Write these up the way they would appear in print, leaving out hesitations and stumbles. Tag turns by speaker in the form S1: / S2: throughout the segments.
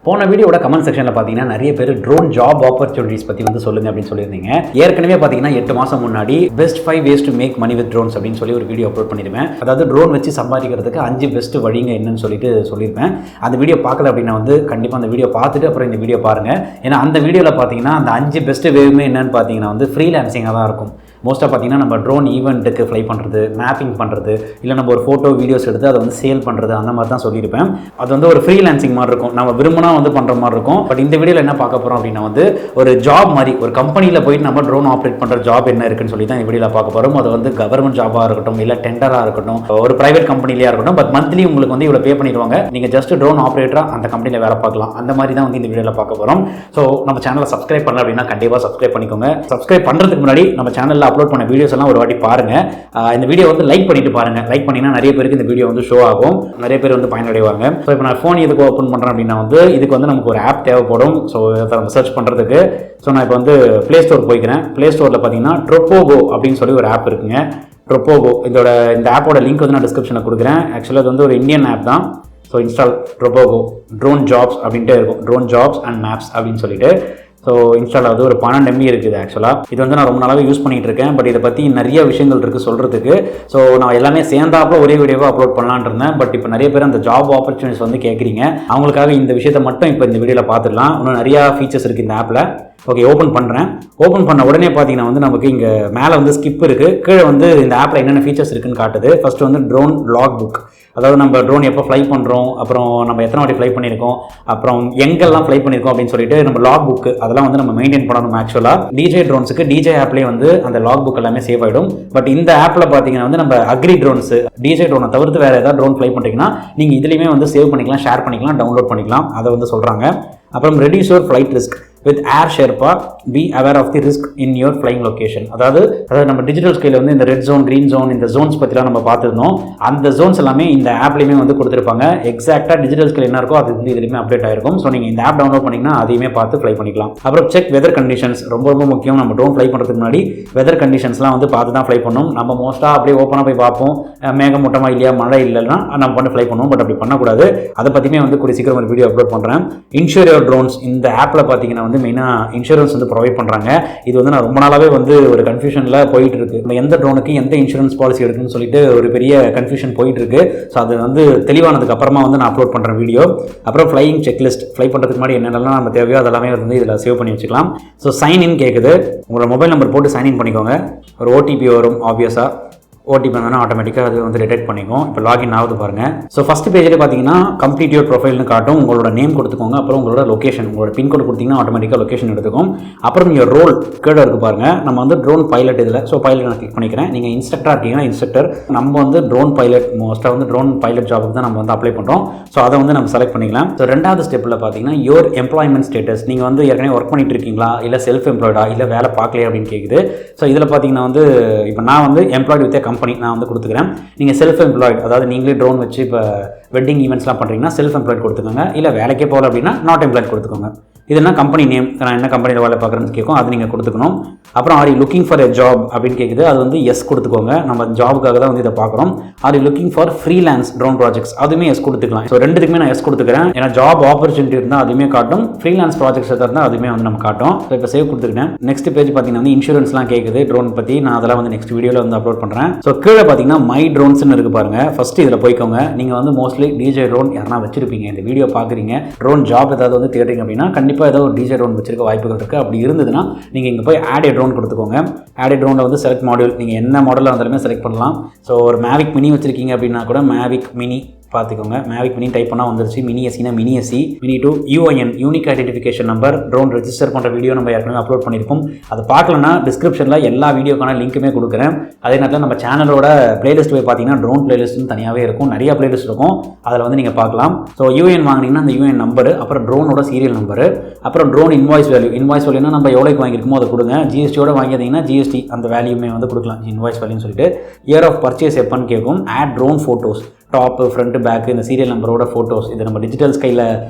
S1: போன வீடியோட கமெண்ட் செக்ஷனில் பார்த்தீங்கன்னா நிறைய பேர் ட்ரோன் ஜாப் ஆப்பர்ச்சுனிட்டிஸ் பற்றி வந்து சொல்லுங்க அப்படின்னு சொல்லியிருந்தீங்க. ஏற்கனவே பார்த்தீங்கன்னா 8 மாதம் முன்னாடி best 5 ways to make money with drones அப்படின்னு சொல்லி ஒரு வீடியோ அப்லோட் பண்ணிடுவேன். அதாவது ட்ரோன் வச்சு சம்பாதிக்கிறதுக்கு 5 பெஸ்ட் வழிங்க என்னன்னு சொல்லியிருப்பேன். அந்த வீடியோ பார்க்கல அப்படின்னா வந்து கண்டிப்பாக அந்த வீடியோ பார்த்துட்டு அப்புறம் இந்த வீடியோ பாருங்கள். ஏன்னா அந்த வீடியோவில் பார்த்தீங்கன்னா அந்த 5 பெஸ்ட் வேவுமே என்னன்னு பார்த்தீங்கன்னா வந்து ஃப்ரீலான்சிங்காக தான் இருக்கும். மோஸ்ட்டாக பார்த்தீங்கன்னா நம்ம ட்ரோன் ஈவெண்ட்டுக்கு ஃப்ளை பண்ணுறது, மேப்பிங் பண்ணுறது, இல்லை நம்ம ஒரு ஃபோட்டோ வீடியோஸ் எடுத்து அதை வந்து சேல் பண்ணுறது, அந்த மாதிரி தான் சொல்லியிருப்பேன். அது வந்து ஒரு ஃப்ரீலான்சிங் மாதிரி இருக்கும், நம்ம விரும்பினா வந்து பண்ணுற மாதிரி இருக்கும். பட் இந்த வீடியோவில் என்ன பார்க்க போகிறோம் அப்படின்னா வந்து ஒரு ஜாப் மாதிரி, ஒரு கம்பெனியில் போயிட்டு நம்ம ட்ரோன் ஆப்ரேட் பண்ணுற ஜாப் என்ன இருக்குன்னு சொல்லி தான் இந்த வீடியோவில் பார்க்க போகிறோம். அது வந்து கவர்மெண்ட் ஜாபாக இருக்கட்டும், இல்லை டெண்டராக இருக்கட்டும், ஒரு ப்ரைவேட் கம்பெனிலேயே இருக்கட்டும். பட் மந்த்லி உங்களுக்கு வந்து இவ்வளோ பே பண்ணிடுவாங்க, நீங்கள் ஜஸ்ட் ட்ரோன் ஆப்ரேட்டராக அந்த கம்பெனியில் வேலை பார்க்கலாம். அந்த மாதிரி தான் வந்து இந்த வீடியோவில் பார்க்க போகிறோம். ஸோ நம்ம சேனலை சப்ஸ்கிரைப் பண்ணல அப்படின்னா கண்டிப்பாக சப்ஸ்கிரைப் பண்ணிக்கோங்க. சப்ஸ்கிரைப் பண்ணுறதுக்கு முன்னாடி நம்ம சேனலில் அப்லோட் பண்ண வீடியோஸ் எல்லாம் ஒரு வாட்டி பாருங்க. இந்த வீடியோ வந்து லைக் பண்ணிட்டு பாருங்க. லைக் பண்ணினா நிறைய பேருக்கு இந்த வீடியோ வந்து ஷோ ஆகும், நிறைய பேர் வந்து பயனடைவாங்க. ஸோ இப்போ நான் ஃபோன் எதுக்கு ஓப்பன் பண்ணுறேன் அப்படின்னா வந்து இதுக்கு வந்து நமக்கு ஒரு ஆப் தேவைப்படும். ஸோ இதை நம்ம சர்ச் பண்ணுறதுக்கு நான் இப்போ வந்து ப்ளே ஸ்டோர் போய்க்கிறேன். ப்ளே ஸ்டோரில் பார்த்தீங்கன்னா tropogo அப்படின்னு சொல்லி ஒரு ஆப் இருக்குங்க. tropogo இந்த ஆப்போட லிங்க் வந்து நான் டிஸ்கிரிப்ஷனில் கொடுக்குறேன். ஆக்சுவலாக அது வந்து ஒரு இந்தியன் ஆப் தான். So install tropogo drone jobs அப்படின்ட்டு இருக்கும், ட்ரோன் ஜாப்ஸ் அண்ட் மேப்ஸ் அப்படின்னு சொல்லிட்டு. ஸோ இன்ஸ்டால் ஆகுது, ஒரு 12 MB இருக்குது. ஆக்சுவலாக இது வந்து நான் ரொம்ப நாளாகவே யூஸ் பண்ணிகிட்டு இருக்கேன். பட் இதை பற்றி நிறைய விஷயங்கள் இருக்குது சொல்கிறதுக்கு. ஸோ நான் எல்லாமே சேர்ந்தாப்புல ஒரே வீடியோவாக அப்லோட் பண்ணலான்னு இருந்தேன். பட் இப்போ நிறைய பேர் அந்த ஜாப் ஆப்பர்ச்சுனிட்டிஸ் வந்து கேட்குறீங்க. அவங்களுக்காக இந்த விஷயத்தை மட்டும் இப்போ இந்த வீடியோவில் பார்த்துடலாம். இன்னும் நிறையா ஃபீச்சர்ஸ் இருக்குது இந்த ஆப்பில். ஓகே, ஓப்பன் பண்ணுறேன். ஓப்பன் பண்ண உடனே பார்த்தீங்கன்னா வந்து நமக்கு இங்கே மேலே வந்து ஸ்கிப் இருக்குது, கீழே வந்து இந்த ஆப்பில் என்னென்ன ஃபீச்சர்ஸ் இருக்குன்னு காட்டுது. ஃபர்ஸ்ட் வந்து ட்ரோன் லாக் புக், அதாவது நம்ம ட்ரோன் எப்போ ஃப்ளை பண்ணுறோம், அப்புறம் நம்ம எத்தனை வாட்டி ஃப்ளை பண்ணியிருக்கோம், அப்புறம் எங்கெல்லாம் ஃப்ளை பண்ணியிருக்கோம் அப்படின்னு சொல்லிட்டு நம்ம லாக் புக் அதெல்லாம் வந்து நம்ம மெயின்டைன் பண்ணணும். ஆக்சுவலாக டிஜே ட்ரோன்ஸுக்கு டிஜே ஆப்லேயே வந்து அந்த லாக் புக் எல்லாமே சேவ் ஆகிடும். பட் இந்த ஆப்பில் பார்த்தீங்கன்னா வந்து நம்ம அக்ரி ட்ரோன்ஸ், டிஜே ட்ரோனை தவிர்த்து வேறு ஏதாவது ட்ரோன் ஃப்ளை பண்ணுறீங்கன்னா நீங்கள் இதுலேயுமே வந்து சேவ் பண்ணிக்கலாம், ஷேர் பண்ணிக்கலாம், டவுன்லோட் பண்ணிக்கலாம். அதை வந்து சொல்கிறாங்க. அப்புறம் reduce your flight risk with Air Sherpa, be aware of the risk in your flying location. அதாவது நம்ம டிஜிட்டல் ஸ்கேல வந்து இந்த ரெட் ஜோன், கிரீன் ஜோன், இந்த ஜோன்ஸ் பற்றிலாம் நம்ம பார்த்துருந்தோம். அந்த ஜோன்ஸ் எல்லாமே இந்த ஆப்லேயுமே வந்து கொடுத்துருப்பாங்க. எக்ஸாக்டாக டிஜிட்டல் ஸ்கேல் என்ன இருக்கோ அது வந்து இதுலையுமே அப்டேட் ஆயிருக்கும். ஸோ நீங்கள் இந்த ஆப் டவுன்லோட் பண்ணிங்கன்னா அதையுமே பார்த்து ஃப்ளை பண்ணிக்கலாம். அப்புறம் செக் வெதர் கண்டிஷன்ஸ், ரொம்ப ரொம்ப முக்கியம். நம்ம ட்ரோன் ஃப்ளை பண்ணுறதுக்கு முன்னாடி வெதர் கண்டிஷன்ஸ்லாம் வந்து பார்த்து தான் ஃப்ளை பண்ணணும். நம்ம மோஸ்ட்டாக அப்படியே ஓப்பனாக போய் பார்ப்போம், மேகமூட்டமாக இல்லையா, மழை இல்லைன்னா நம்ம பண்ணி ஃப்ளை பண்ணுவோம். பட் அப்படி பண்ணக்கூடாது. அதை பற்றியுமே வந்து கூடிய சீக்கிரம் ஒரு வீடியோ அப்லோட் பண்ணுறேன். இன்சூர் யுவர் ட்ரோன்ஸ், இந்த ஆப்பில் பார்த்தீங்கன்னா வந்து மெயினாக இன்சூரன்ஸ் வந்து ப்ரொவைட் பண்ணுறாங்க. இது வந்து நான் ரொம்ப நாளாகவே வந்து ஒரு கன்ஃபியூஷனில் போயிட்டு இருக்கு. நம்ம எந்த ட்ரோனுக்கு எந்த இன்சூரன்ஸ் பாலிசி எடுக்குன்னு சொல்லிட்டு ஒரு பெரிய கன்ஃபியூஷன் போயிட்டு இருக்கு. ஸோ அது வந்து தெளிவானதுக்கு அப்புறமா வந்து நான் அப்லோட் பண்ணுறேன் வீடியோ. அப்புறம் ஃப்ளையிங் செக்லிஸ்ட், ஃப்ளை பண்ணுறதுக்கு முன்னாடி என்னென்னலாம் நம்ம தேவையோ அதெல்லாமே வந்து இதில் சேவ் பண்ணி வச்சுக்கலாம். ஸோ சைன் இன் கேட்குது, உங்களோட மொபைல் நம்பர் போட்டு சைன் இன் பண்ணிக்கோங்க. ஒரு OTP வரும், ஆப்வியஸாக ஓடிபி வந்தோன்னா ஆட்டோமேட்டிக்காக அது வந்து டிடெக்ட் பண்ணிக்கும். இப்போ லாகின் ஆகுது பாருங்கள். ஸோ ஃபஸ்ட் பேஜில் பார்த்தீங்கன்னா கம்ப்ளீட் யுவர் ப்ரொஃபைல்னு காட்டும். உங்களோட நேம் கொடுத்துக்கோங்க, அப்புறம் உங்களோட லொக்கேஷன், உங்களோட பின்கோடு கொடுத்தீங்கன்னா ஆட்டோமேட்டிக்காக லொக்கேஷன் எடுத்துக்கும். அப்புறம் நீங்கள் ரோல் கீழே இருக்குது பாருங்கள். நம்ம வந்து ட்ரோன் பைலட் இதில். ஸோ பைலட் நான் கிளிக் பண்ணிக்கிறேன். நீங்கள் இன்ஸ்ட்ரக்டராக இருக்கீங்கன்னா இன்ஸ்ட்ரக்டர். நம்ம வந்து ட்ரோன் பைலட், மோஸ்ட்டாக வந்து ட்ரோன் பைலட் ஜாபுக்கு தான் நம்ம வந்து அப்ளை பண்ணுறோம். ஸோ அதை வந்து நம்ம செலக்ட் பண்ணிக்கலாம். ஸோ ரெண்டாவது ஸ்டெப்பில் பார்த்தீங்கன்னா யோர் எம்ப்ளாய்மெண்ட் ஸ்டேட்டஸ், நீங்கள் வந்து ஏற்கனவே ஒர்க் பண்ணிட்டு இருக்கீங்களா, இல்லை செல்ஃப் எம்ப்ளாய்டா, இல்லை வேலை பார்க்கலையா அப்படின்னு கேட்குது. ஸோ இதில் பார்த்தீங்கன்னா வந்து இப்போ நான் வந்து எம்ப்ளாய்டு வித் கம்பெனி நான் வந்து கொடுத்துக்கிறேன். நீங்கள் செல்ஃப் எம்ப்ளாய்டு, அதாவது நீங்களே ட்ரோன் வச்சு இப்போ வெட்டிங் ஈவெண்ட்ஸ்லாம் பண்ணுறீங்கன்னா செல்ஃப் எம்ப்ளாய்டு கொடுத்துக்கோங்க. இல்லை வேலைக்கே போகல அப்படின்னா நாட் எம்ப்ளாய்டு கொடுத்துக்கோங்க. இதுனா கம்பெனி நேம், நான் என்ன கம்பெனியில் வேலை பார்க்குறேன்னு கேட்கும், அது நீங்கள் கொடுத்துக்கணும். அப்புறம் are you looking for a job அப்படின்னு கேட்குது, அது வந்து எஸ் கொடுத்துக்கோங்க. நம்ம ஜாபுக்காக தான் வந்து இதை பார்க்குறோம். Are you looking for freelance drone projects, அதுவுமே எஸ் கொடுத்துக்கலாம். ஸோ ரெண்டுத்துக்குமே நான் எஸ் கொடுத்துக்கிறேன். ஏன்னா ஜாப் ஆப்பர்ச்சுனிட்டி இருந்தால் அதுவுமே காட்டும், ஃப்ரீலான்ஸ் ப்ராஜெக்ட்ஸ் இருந்தால் அதுவுமே வந்து நம்ம காட்டும். ஸோ இப்போ சேவ் கொடுத்துக்கிட்டேன். நெக்ஸ்ட் பேஜ் பார்த்தீங்கன்னா வந்து இன்சூரன்ஸ்லாம் கேட்குது ட்ரோன் பற்றி. நான் அதெல்லாம் வந்து நெக்ஸ்ட் வீடியோவில் வந்து அப்லோட் பண்ணுறேன். ஸோ கீழே பார்த்தீங்கன்னா மை ட்ரோன்ஸ்னு இருக்கு பாருங்க. ஃபர்ஸ்ட் இதில் போய்க்கோங்க. நீங்கள் வந்து மோஸ்ட்லி டிஜே ட்ரோன் யாரா வச்சிருப்பீங்க, இந்த வீடியோ பார்க்குறீங்க, ட்ரோன் ஜாப் ஏதாவது வந்து தேடுறீங்க அப்படின்னா கண்டிப்பாக ஏதாவது ஒரு டிஜே ட்ரோன் வச்சிருக்க வாய்ப்புகள் இருக்குது. அப்படி இருந்ததுன்னா நீங்கள் இங்கே போய் ஆட் ஏ ட்ரோன் கொடுத்துக்கோங்க. ஆட் ஏ ட்ரோனில் வந்து செலக்ட் மாடியூல், நீங்கள் என்ன மாடலில் வந்தாலுமே செலக்ட் பண்ணலாம். ஸோ ஒரு மேவிக் மினி வச்சிருக்கீங்க அப்படின்னா கூட மேவிக் மினி பார்த்துக்கோங்க. மேவிக் மினி டைப் பண்ணால் வந்துருச்சு. மினி எஸ்சினா mini SE, mini two UIN unique identification number. Drone register பண்ணுற வீடியோ நம்ம ஏற்கனவே அப்லோட் பண்ணியிருக்கோம். அது பார்க்கலன்னா டிஸ்கிரிப்ஷனில் எல்லா வீடியோக்கான லிங்க்குமே கொடுக்குறேன். அதே நேரத்தில் நம்ம சேனலோட பிளேலிஸ்ட் போய் பார்த்தீங்கன்னா ட்ரோன் பிளேலிஸ்ட்னு தனியாகவே இருக்கும், நிறைய பிளேலிஸ்ட் இருக்கும். அதில் வந்து நீங்கள் பார்க்கலாம். ஸோ UIN வாங்கினீங்கன்னா அந்த UIN நம்பரு, அப்புறம் ட்ரோனோட சீரியல் நம்பரு, அப்புறம் ட்ரோன் இன்வாய்ஸ் வேல்யூ. இன்வாய்ஸ் வேல்யூனா நம்ம எவ்வளோக்கு வாங்கியிருக்கோமோ அதை கொடுங்க. GSTயோட வாங்கியிருந்தீங்கன்னா GST அந்த வேல்யூமே வந்து கொடுக்கலாம், இன்வாய்ஸ் வேல்யூன்னு சொல்லிட்டு. இயர் ஆஃப் பர்ச்சேஸ் எப்போன்னு கேட்கும். Add drone photos, top front back இந்த சீரியல் நம்பரோட ஃபோட்டோஸ் இது நம்ம டிஜிட்டல் ஸ்கையில்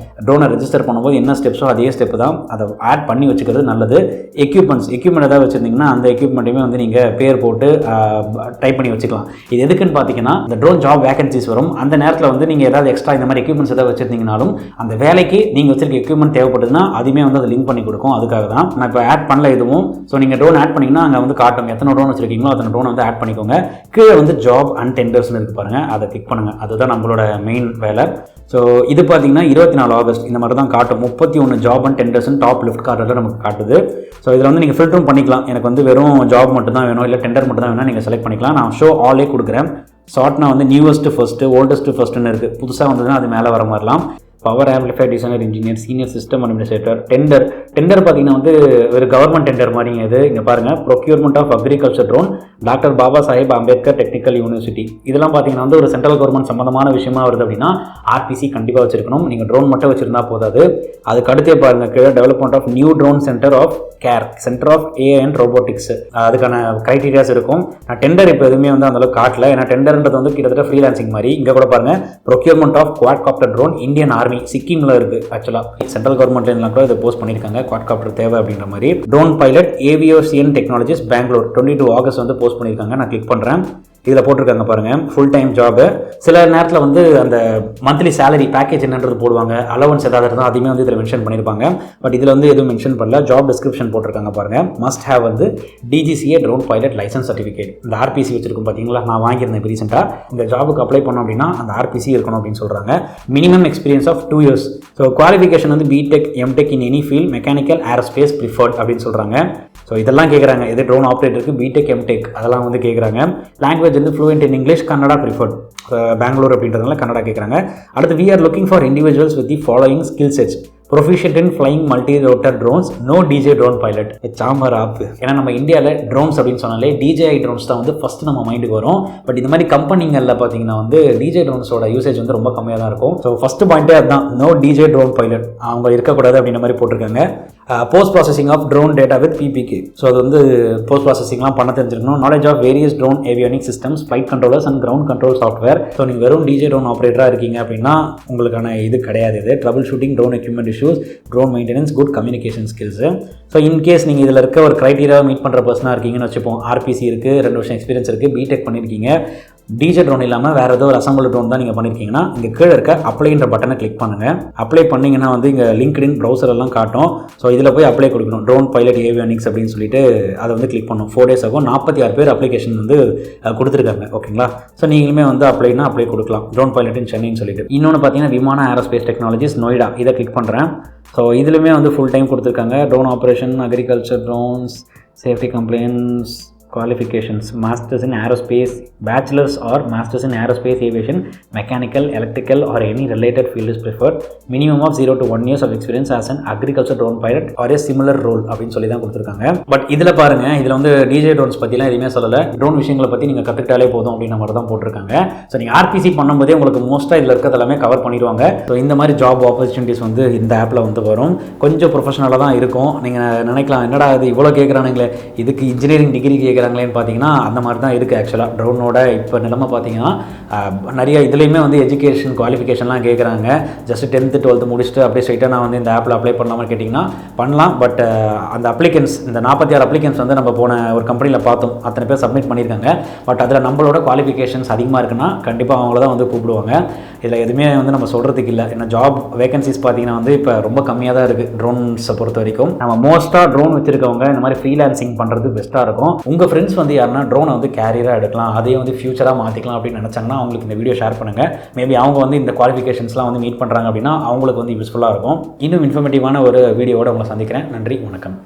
S1: ட்ரோனை ரெஜிஸ்டர் பண்ணும்போது என்ன ஸ்டெப்ஸோ அதே ஸ்டெப் தான் அதை ஆட் பண்ணி வச்சுக்கிறது நல்லது. எக்யூப்மெண்ட் ஏதாவது வச்சுருந்தீங்கன்னா அந்த எக்யூப்மெண்ட்டையுமே வந்து நீங்கள் பேர் போட்டு டைப் பண்ணி வச்சுக்கலாம். இது எதுக்குன்னு பார்த்தீங்கன்னா இந்த ட்ரோன் ஜாப் வேகன்சிஸ் வரும், அந்த நேரத்தில் வந்து நீங்கள் ஏதாவது எக்ஸ்ட்ரா இந்த மாதிரி எக்யூப்மெண்ட்ஸ் ஏதாவது வச்சுருந்தீங்கனாலும் அந்த வேலைக்கு நீங்கள் வச்சிருக்க எக்யூப்மெண்ட் தேவைப்படுதுன்னா அதுவுமே வந்து அதை லிங்க் பண்ணி கொடுக்கும். அதுக்காக தான் நான் இப்போ ஆட் பண்ணல இதுவும். ஸோ நீங்கள் ட்ரோன் ஆட் பண்ணிங்கன்னா அங்கே வந்து காட்டும் எத்தனை ட்ரோன் வச்சிருக்கீங்களோ அத்தனை ட்ரோன் வந்து ஆட் பண்ணிக்கோங்க. கீழே வந்து ஜாப் அண்ட் டெண்டர்ஸ்னு இருக்கு பாருங்கள், அதை கிளிக் பண்ணுங்கள். அதுதான் நம்மளோட மெயின் வேலை. ஸோ இது பார்த்தீங்கன்னா 24 ஆகஸ்ட் இந்த மாதிரி தான் காட்டும். 31 ஜாப் அண்ட் டெண்டர்ஸ்னு டாப் லெஃப்ட் கார்னரில் நமக்கு காட்டுது. ஸோ இதில் வந்து நீங்கள் ஃபில்டரும் பண்ணிக்கலாம். எனக்கு வந்து வெறும் ஜாப் மட்டும் தான் வேணும் இல்லை டெண்டர் மட்டும் தான் வேணும் நீங்கள் செலக்ட் பண்ணிக்கலாம். நான் ஷோ ஆலே கொடுக்குறேன். ஷார்ட்னா வந்து நியூவஸ்ட்டு ஃபஸ்ட்டு ஓல்டஸ்ட்டு ஃபஸ்ட்டுன்னு இருக்குது. புதுசாக வந்ததுன்னா அது மேலே வர மாதிரிலாம். Power amplifier designer engineer senior system administrator tender பார்த்தீங்கன்னா வந்து ஒரு கவர்மெண்ட் டெண்டர் மாதிரி இது. இங்கே பாருங்கள், procurement of agriculture drone doctor Baba Saheb Ambedkar technical university. இதெல்லாம் பார்த்தீங்கன்னா வந்து ஒரு சென்ட்ரல் கவர்மெண்ட் சம்பந்தமான விஷயமா வருது அப்படின்னா ஆர்பிசி கண்டிப்பாக வச்சிருக்கணும். நீங்கள் ட்ரோன் மட்டும் வச்சிருந்தா போதாது. அதுக்கு அடுத்தே பாருங்கள் கீழே development of new drone centre of care centre of AI and robotics அதுக்கான கிரைட்டீரியாஸ் இருக்கும். நான் டெண்டர் இப்போ எதுவுமே வந்து அந்தளவுக்கு காட்டல, ஏன்னா டெண்டர்ன்றது வந்து கிட்டத்தட்ட ஃப்ரீலான்சிங் மாதிரி. இங்கே கூட பாருங்கள் procurement of quad copter drone Indian army சிக்கிமில் இருக்குது. ஆக்சுவலாக சென்ட்ரல் கவர்மெண்ட்லாம் கூட இதை போஸ்ட் பண்ணியிருக்காங்க, குவாட் காப்டர் தேவை அப்படின்ற மாதிரி. ட்ரோன் பைலட் ஏவியோசியன் டெக்னாலஜிஸ் பெங்களூர் 22 ஆகஸ்ட் வந்து போஸ்ட் பண்ணியிருக்காங்க. நான் கிளிக் பண்ணுறேன். இதில் போட்டிருக்காங்க பாருங்கள், ஃபுல் டைம் ஜாபு. சில நேரத்தில் வந்து அந்த மந்த்லி சேலரி பேக்கேஜ் என்னன்றது போடுவாங்க, அலவன்ஸ் ஏதாவது இருந்தால் அதையுமே வந்து இதில் மென்ஷன் பண்ணியிருப்பாங்க. பட் இதில் வந்து எதுவும் மென்ஷன் பண்ணல. ஜாப் டிஸ்கிரிப்ஷன் போட்டிருக்காங்க பாருங்கள். மஸ்ட் ஹேவ் வந்து DGCA drone pilot licence certificate. இந்த ஆர்பிசி வச்சிருக்கும் பார்த்தீங்களா, நான் வாங்கியிருந்தேன் இப்போ ரீசெண்டாக. இந்த ஜாபுக்கு அப்ளை பண்ணோம் அப்படின்னா அந்த ஆர்பிசி இருக்கணும் அப்படின்னு சொல்கிறாங்க. Minimum experience of 2 years. So qualification வந்து BTech MTech in any field mechanical aerospace preferred அப்படின்னு சொல்கிறாங்க. ஸோ இதெல்லாம் கேட்குறாங்க. எது ட்ரோன் ஆப்ரேட்டருக்கு பிடெக் எம்டெக் அதெல்லாம் வந்து கேட்குறாங்க. லாங்குவேஜ் வந்து fluent in English, Kannada preferred. Bangalore அப்படின்றதுனால கன்னடா கேட்குறாங்க. அடுத்து we are looking for individuals with the following skill sets: proficient in flying multi-rotor drones, no DJ drone pilot. சாம்பர் ஆப். ஏன்னா நம்ம இந்தியாவில் ட்ரோன்ஸ் அப்படின்னு சொன்னாலே DJI ட்ரோன்ஸ் தான் வந்து ஃபஸ்ட்டு நம்ம மைண்டுக்கு வரும். பட் இந்த மாதிரி கம்பெனிங்களில் பார்த்தீங்கன்னா வந்து டிஜே ட்ரோன்ஸோட யூசேஜ் வந்து ரொம்ப கம்மியாக தான் இருக்கும். ஸோ ஃபஸ்ட்டு பாயிண்ட்டே அதுதான், நோ டிஜே ட்ரோன் பைலட் அவங்க இருக்கக்கூடாது அப்படின்ற மாதிரி போட்டிருக்காங்க. Post processing of drone data with PPK. So அது வந்து போஸ்ட் ப்ராசஸிங்லாம் பண்ண தெரிஞ்சிருக்கணும். Knowledge of various drone avionic systems, flight controllers and ground control software. So நீங்கள் வெறும் டிஜே ட்ரோன் ஆப்ரேட்டராக இருக்கீங்க அப்படின்னா உங்களுக்கான இது கிடையாது. இது trouble shooting drone equipment issues, drone maintenance, good communication skills. So in case நீங்கள் இதில் இருக்க ஒரு க்ரைட்டீரியா மீட் பண்ணுற பர்சனாக இருக்கீங்கன்னு வச்சுப்போம். ஆர்பிசி இருக்குது, 2 வருஷம் எக்ஸ்பீரியன்ஸ் இருக்குது, பிடெக் பண்ணியிருக்கீங்க, டிஜே ட்ரோன் இல்லாமல் வேறு ஏதோ ஒரு அசம்பிள் ட்ரோன் தான் நீங்கள் பண்ணியிருக்கீங்கன்னா இங்கே கீழே இருக்க அப்ளைன்ற பட்டனை கிளிக் பண்ணுங்கள். அப்ளை பண்ணிங்கன்னா வந்து இங்கே லிங்க்டின் ப்ரௌசர் எல்லாம் காட்டும். ஸோ இதில் போய் அப்ளை கொடுக்கணும். ட்ரோன் பைலட் ஏவியானிக்ஸ் அப்படின்னு சொல்லிட்டு அதை வந்து கிளிக் பண்ணணும். 4 days ஆகும். 46 பேர் அப்ளிகேஷன் வந்து கொடுத்துருக்காங்க. ஓகேங்களா? ஸோ நீங்களுமே வந்து அப்ளை கொடுக்கலாம். ட்ரோன் பைலட் இன் சென்னைன்னு சொல்லிட்டு. இன்னொன்று பார்த்தீங்கன்னா விமான ஏரோஸ்பேஸ் டெக்னாலஜிஸ் நொய்டா, இதை கிளிக் பண்ணுறேன். ஸோ இதுலையுமே வந்து ஃபுல் டைம் கொடுத்துருக்காங்க. Drone operation, agriculture drones, safety complaints, qualifications: masters in aerospace, bachelors or masters in aerospace aviation, mechanical, electrical or any related field is preferred. Minimum of 0 to 1 years of experience as an agriculture drone pilot or a similar role அப்படின்னு சொல்லி தான் கொடுத்துருக்காங்க. But இதில் பாருங்கள், இதில் வந்து DJ drones பற்றிலாம் எதுவுமே சொல்லலை. ட்ரோன் விஷயங்களை பற்றி நீங்கள் கற்றுக்கிட்டாலே போதும் அப்படின்ற மாதிரி தான் போட்டிருக்காங்க. ஸோ நீங்கள் ஆர்பிசி பண்ணும்போதே உங்களுக்கு மோஸ்ட்டாக இதில் இருக்கிறது எல்லாமே கவர் பண்ணிடுவாங்க. ஸோ இந்த மாதிரி ஜாப் ஆப்பர்ச்சுனிட்டிஸ் வந்து இந்த ஆப்பில் வந்து வரும். கொஞ்சம் ப்ரொஃபஷனலாக தான் இருக்கும். நீங்கள் நினைக்கலாம் என்னடா இது இவ்வளோ கேட்குறானுங்களே, இதுக்கு இன்ஜினியரிங் டிகிரி கேட்குறாங்களேன்னு பார்த்தீங்கன்னா அந்த மாதிரி தான் இருக்குது. ஆக்சுவலாக ட்ரோனோட இப்போ நிலைமை பார்த்தீங்கன்னா நிறைய இதுலேயுமே வந்து எஜுகேஷன் குவாலிஃபிகேஷன்லாம் கேட்குறாங்க. ஜஸ்ட் 10th 12th முடிச்சுட்டு அப்படியே ஸ்ட்ரைட்டாக நான் வந்து இந்த ஆப்பில் அப்ளை பண்ணலாமல் கேட்டிங்கன்னா பண்ணலாம். பட் அந்த அப்ளிகன்ஸ் இந்த 46 அப்ளிகன்ஸ் வந்து நம்ம போன ஒரு கம்பெனியில் பார்த்தோம், அத்தனை பேர் சப்மிட் பண்ணியிருக்காங்க. பட் அதில் நம்மளோட குவாலிஃபிகேஷன்ஸ் அதிகமாக இருக்குன்னா கண்டிப்பாக அவங்கள தான் வந்து கூப்பிடுவாங்க. இதில் எதுவுமே வந்து நம்ம சொல்கிறதுக்கு இல்லை. ஏன்னா ஜாப் வேகன்சிஸ் பார்த்தீங்கன்னா வந்து இப்போ ரொம்ப கம்மியாக தான் இருக்குது ட்ரோன்ஸை பொறுத்த வரைக்கும். நம்ம மோஸ்ட்டாக ட்ரோன் வச்சுருக்கவங்க இந்த மாதிரி ஃப்ரீலான்சிங் பண்ணுறது பெஸ்ட்டாக இருக்கும். உங்கள் ஃப்ரெண்ட்ஸ் வந்து யாருன்னா ட்ரோனை வந்து கேரியராக எடுக்கலாம், அதையும் வந்து ஃபியூச்சராக மாற்றிக்கலாம் அப்படின்னு நினச்சாங்கன்னா அவங்களுக்கு இந்த வீடியோ ஷேர் பண்ணுங்கள். மேபி அவங்க வந்து இந்த குவாலிஃபிகேஷன்ஸ்லாம் வந்து மீட் பண்ணுறாங்க அப்படின்னா அவங்களுக்கு வந்து யூஸ்ஃபுல்லாக இருக்கும். இன்னும் இன்ஃபர்மேட்டிவான ஒரு வீடியோவோட உங்களை சந்திக்கிறேன். நன்றி, வணக்கம்.